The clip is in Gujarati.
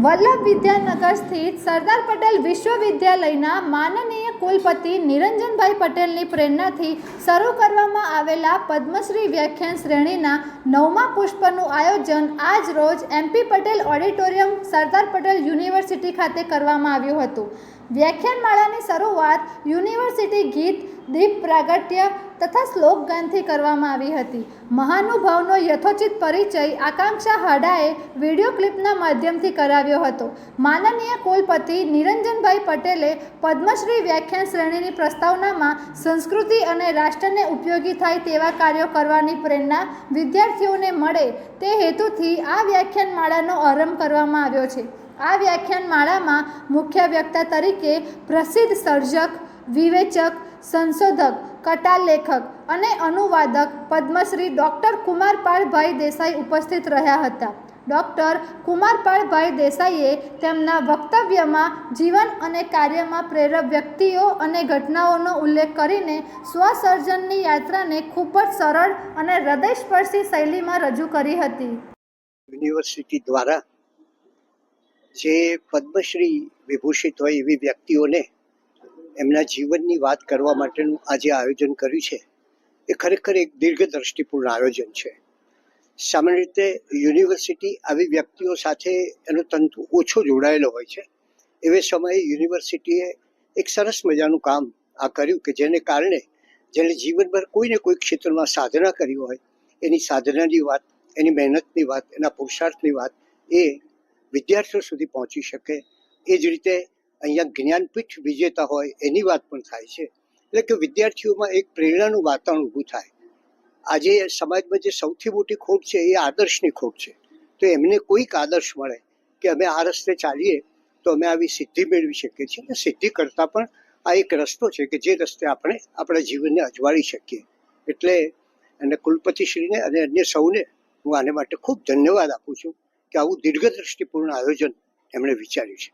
વલ્લભ વિદ્યાનગર સ્થિત સરદાર પટેલ વિશ્વવિદ્યાલયના માનનીય કુલપતિ નિરંજનભાઈ પટેલની પ્રેરણાથી શરૂ કરવામાં આવેલા પદ્મશ્રી વ્યાખ્યાન શ્રેણીના 9મા પુષ્પનું આયોજન આજ રોજ MP Patel auditorium Sardar Patel university ખાતે કરવામાં આવ્યું હતું. વ્યાખ્યાનમાળાની શરૂઆત યુનિવર્સિટી ગીત, દીપ પ્રાગટ્ય તથા શ્લોકગાનથી કરવામાં આવી હતી. મહાનુભાવનો યથોચિત પરિચય આકાંક્ષા હાડાએ વિડીયો ક્લિપના માધ્યમથી કરાવ્યો હતો. માનનીય કુલપતિ નિરંજનભાઈ પટેલે પદ્મશ્રી વ્યાખ્યાન શ્રેણીની પ્રસ્તાવનામાં સંસ્કૃતિ અને રાષ્ટ્રને ઉપયોગી થાય તેવા કાર્યો કરવાની પ્રેરણા વિદ્યાર્થીઓને મળે તે હેતુથી આ વ્યાખ્યાનમાળાનો આરંભ કરવામાં આવ્યો છે. આ વ્યાખ્યાનમાળામાં મુખ્ય વક્તા તરીકે પ્રસિદ્ધ સર્જક, વિવેચક, સંશોધક, કટાર લેખક અને અનુવાદક પદ્મશ્રી ડૉક્ટર કુમારપાળભાઈ દેસાઈ ઉપસ્થિત રહ્યા હતા. ડૉક્ટર કુમારપાળભાઈ દેસાઈએ તેમના વક્તવ્યમાં જીવન અને કાર્યમાં પ્રેરક વ્યક્તિઓ અને ઘટનાઓનો ઉલ્લેખ કરીને સ્વસર્જનની યાત્રાને ખૂબ જ સરળ અને હૃદયસ્પર્શી શૈલીમાં રજૂ કરી હતી. યુનિવર્સિટી દ્વારા જે પદ્મશ્રી વિભૂષિત હોય એવી વ્યક્તિઓને એમના જીવનની વાત કરવા માટેનું આજે આયોજન કર્યું છે એ ખરેખર એક દીર્ઘદ્રષ્ટિપૂર્ણ આયોજન છે. સામાન્ય રીતે યુનિવર્સિટી આવી વ્યક્તિઓ સાથે એનો તંતુ ઓછો જોડાયેલો હોય છે. એવે સમયે યુનિવર્સિટીએ એક સરસ મજાનું કામ આ કર્યું કે જેને કારણે જેણે જીવનભર કોઈને કોઈ ક્ષેત્રમાં સાધના કરી હોય એની સાધનાની વાત, એની મહેનતની વાત, એના પુરુષાર્થની વાત એ વિદ્યાર્થીઓ સુધી પહોંચી શકે. એ જ રીતે અહીંયા જ્ઞાનપીઠ વિજેતા હોય એની વાત પણ થાય છે. એટલે કે વિદ્યાર્થીઓમાં એક પ્રેરણાનું વાતાવરણ ઊભું થાય. આજે સમાજમાં જે સૌથી મોટી ખોટ છે એ આદર્શની ખોટ છે. તો એમને કોઈક આદર્શ મળે કે અમે આ રસ્તે ચાલીએ તો અમે આવી સિદ્ધિ મેળવી શકીએ છીએ. અને સિદ્ધિ કરતાં પણ આ એક રસ્તો છે કે જે રસ્તે આપણે આપણા જીવનને અજવાળી શકીએ. એટલે અને કુલપતિશ્રીને અને અન્ય સૌને હું આને માટે ખૂબ ધન્યવાદ આપું છું કે આવું દીર્ઘદ્રષ્ટિપૂર્ણ આયોજન એમણે વિચાર્યું છે.